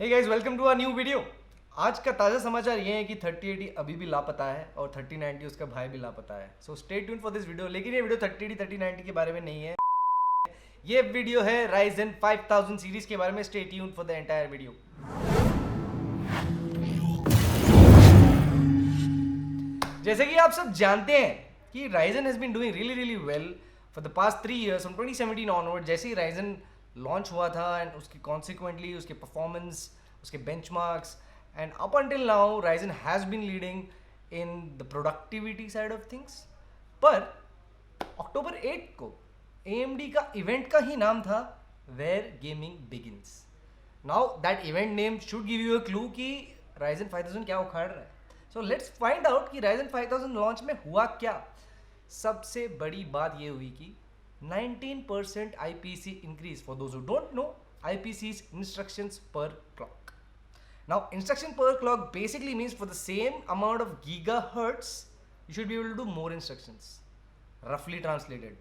Hey guys, welcome to a new video. आज का ताज़ा समाचार ये है कि 3080 अभी भी लापता है और 3090 उसका भाई भी लापता है। So stay tune for this video. लेकिन ये वीडियो 3080 3090 के बारे में नहीं है, ये वीडियो है Ryzen 5000 सीरीज के बारे में। Stay tune for the entire video. जैसे कि आप सब जानते हैं कि Ryzen has been doing really well for the past 3 years from 2017 onward। जैसे ही Ryzen लॉन्च हुआ था एंड उसकी कॉन्सिक्वेंटली उसके परफॉर्मेंस, उसके benchmarks and up until now Ryzen has been leading in the productivity side of things. पर October 8 को AMD का event का ही नाम था where gaming begins. Now that event name should give you a clue कि Ryzen 5000 क्या उखाड़ रहा है। सो लेट्स फाइंड आउट कि Ryzen 5000 लॉन्च में हुआ क्या। सबसे बड़ी बात ये हुई कि 19% IPC increase. For those who don't know, IPC is instructions per clock. Now, instruction per clock basically means for the same amount of gigahertz, you should be able to do more instructions. Roughly translated.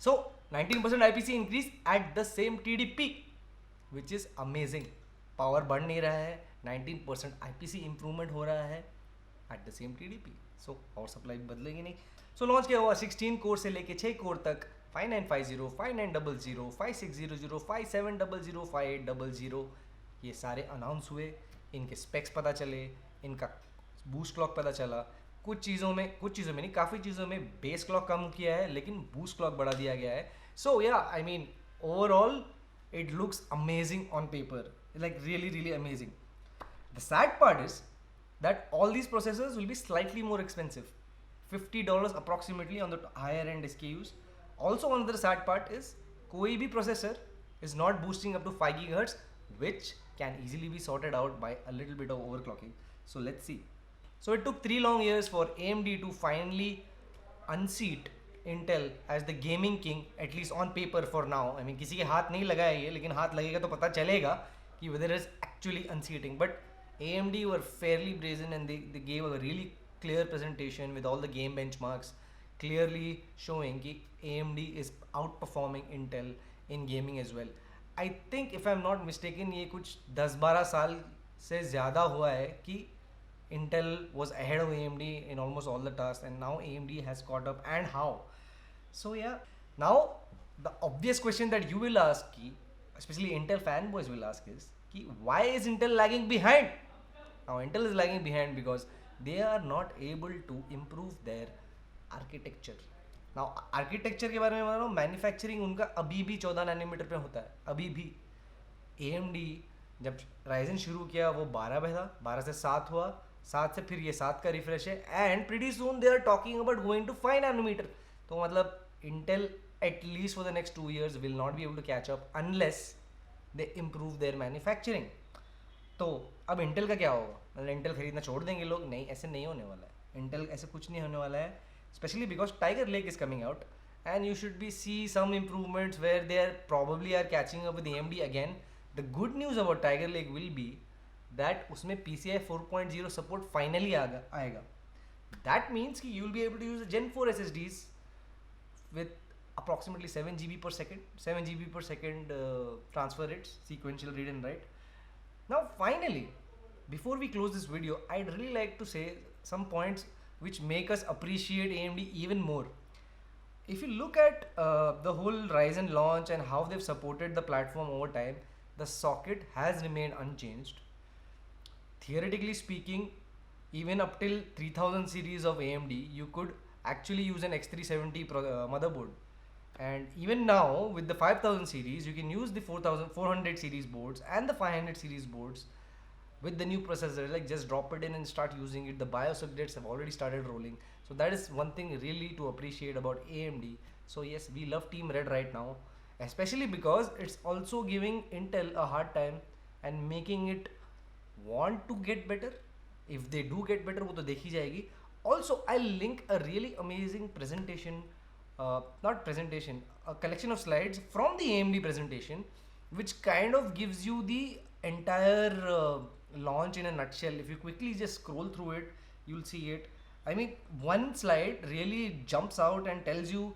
So, 19% IPC increase at the same TDP, which is amazing. Power बढ़ नहीं रहा है, 19% IPC improvement हो रहा है at the same TDP. So, power supply बदलेगी नहीं. So, launch क्या हुआ? 16 कोर से लेके 6 कोर तक 5950, 5900, 5600, 5700, 5800 ये सारे अनाउंस हुए। इनके स्पेक्स पता चले, इनका बूस्ट क्लॉक पता चला। कुछ चीज़ों में नहीं, काफ़ी चीज़ों में बेस क्लॉक कम किया है लेकिन बूस्ट क्लॉक बढ़ा दिया गया है। सो या I mean overall it looks amazing on paper, like really amazing. The sad part is that all these processors will be slightly more expensive, $50 approximately on the higher end SKUs. Also, another sad part is कोई भी processor is not boosting up to 5 GHz, which can easily be sorted out by a little bit of overclocking. So let's see. So it took 3 long years for AMD to finally unseat Intel as the gaming king, at least on paper for now. I mean किसी के हाथ नहीं लगा है ये, लेकिन हाथ लगेगा तो पता चलेगा कि whether it is actually unseating. But AMD were fairly brazen and they gave a really clear presentation with all the game benchmarks clearly showing कि AMD is outperforming Intel in gaming as well. I think if I'm not mistaken ये कुछ 10-12 साल से ज़्यादा हुआ है कि Intel was ahead of AMD in almost all the tasks, and now AMD has caught up. And how? So yeah, now the obvious question that you will ask ki, especially Intel fanboys will ask is ki, why is Intel lagging behind? Now Intel is lagging behind because they are not able to improve their architecture. Now architecture के बारे में बता रहा हूँ, manufacturing उनका अभी भी 14 nanometre पे होता है अभी भी। AMD जब Ryzen शुरू किया वो 12 पे था, 12 से 7 हुआ, 7 से फिर ये 7 का रिफ्रेश है, and pretty soon they are talking about going to 5 nanometer. तो मतलब Intel at least for the next 2 years will not be able to catch up unless they improve their manufacturing. तो अब Intel का क्या होगा? मतलब Intel खरीदना छोड़ देंगे लोग? नहीं, ऐसे नहीं होने वाला है। Intel ऐसे कुछ नहीं होने वाला है, especially because Tiger Lake is coming out and you should be see some improvements where they are probably are catching up with AMD again. The good news about Tiger Lake will be that उसमें PCI 4.0 support finally आएगा. That means कि you will be able to use Gen 4 SSDs with approximately 7 GB per second transfer rates, sequential read and write. Now finally, before we close this video, I'd really like to say some points which make us appreciate AMD even more. If you look at the whole Ryzen launch and how they've supported the platform over time, the socket has remained unchanged. Theoretically speaking, even up till 3000 series of AMD, you could actually use an X370 motherboard. And even now with the 5000 series, you can use the 4400 series boards and the 500 series boards with the new processor. Like just drop it in and start using it. The BIOS updates have already started rolling. So that is one thing really to appreciate about AMD. So yes, we love Team Red right now, especially because it's also giving Intel a hard time and making it want to get better. If they do get better, वो तो देखी जाएगी. Also, I'll link a really amazing presentation, a collection of slides from the AMD presentation, which kind of gives you the entire launch in a nutshell. If you quickly just scroll through it, you'll see it. I mean, one slide really jumps out and tells you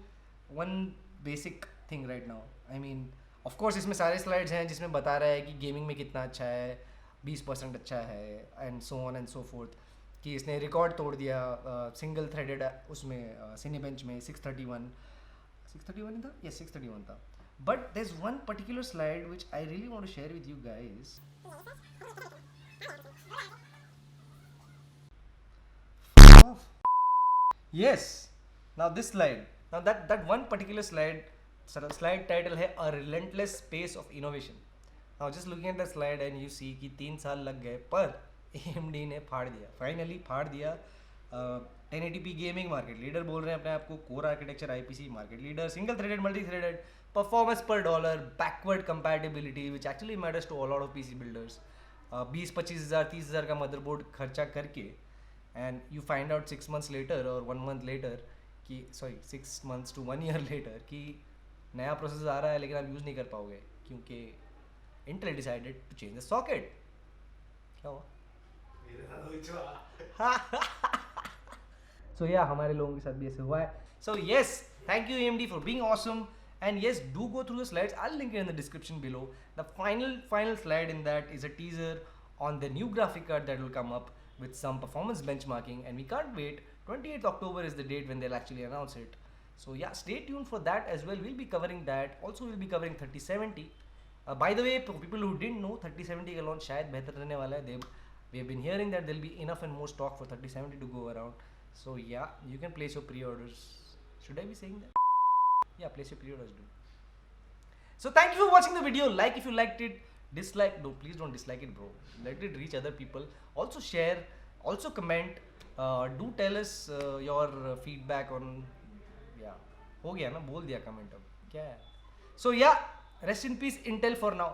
one basic thing right now. I mean, of course इसमें सारे slides हैं जिसमें बता रहा है कि gaming में कितना अच्छा है, 20% अच्छा है and so on and so fourth, कि इसने रिकॉर्ड तोड़ दिया सिंगल थ्रेडेड उसमें सिनेबेंच में 631 ही था, यस 631 था. But there is one particular slide which I really want to share with you guys. Yes. Now this slide. Now that one particular slide title है A Relentless Pace of Innovation. Now just looking at the slide and you see कि 3 साल लग गए, पर AMD ने फाड़ दिया, finally फाड़ दिया. 1080p गेमिंग मार्केट लीडर बोल रहे हैं अपने आप को, core architecture IPC market leader, single threaded multi threaded, performance per dollar, backward compatibility which actually matters to all out of PC builders. 20-25 हज़ार 30 हज़ार का मदरबोर्ड खर्चा करके and you find out 6 months later or 1 month later कि 6 months to 1 year later कि नया processor आ रहा है लेकिन आप यूज़ नहीं कर पाओगे क्योंकि Intel decided to change the socket. क्या हुआ? So yeah, हमारे लोगों के साथ भी ऐसे हुआ है. So yes, thank you AMD for being awesome, and yes, do go through the slides. I'll link it in the description below. The final slide in that is a teaser on the new graphic card that will come up with some performance benchmarking, and we can't wait. 28th October is the date when they'll actually announce it. So yeah, stay tuned for that as well. We'll be covering that. Also, we'll be covering 3070. By the way, for people who didn't know, 3070 का launch शायद बेहतर रहने वाला है. We have been hearing that there'll be enough and more stock for 3070 to go around. So yeah, you can place your pre-orders. Should I be saying that? Yeah, place your pre-orders, dude. So thank you for watching the video. Like if you liked it. Dislike, no, please don't dislike it, bro. Let it reach other people. Also share, also comment. Do tell us your feedback on. Yeah, हो गया ना, बोल दिया comment अब क्या है. So yeah, rest in peace Intel for now.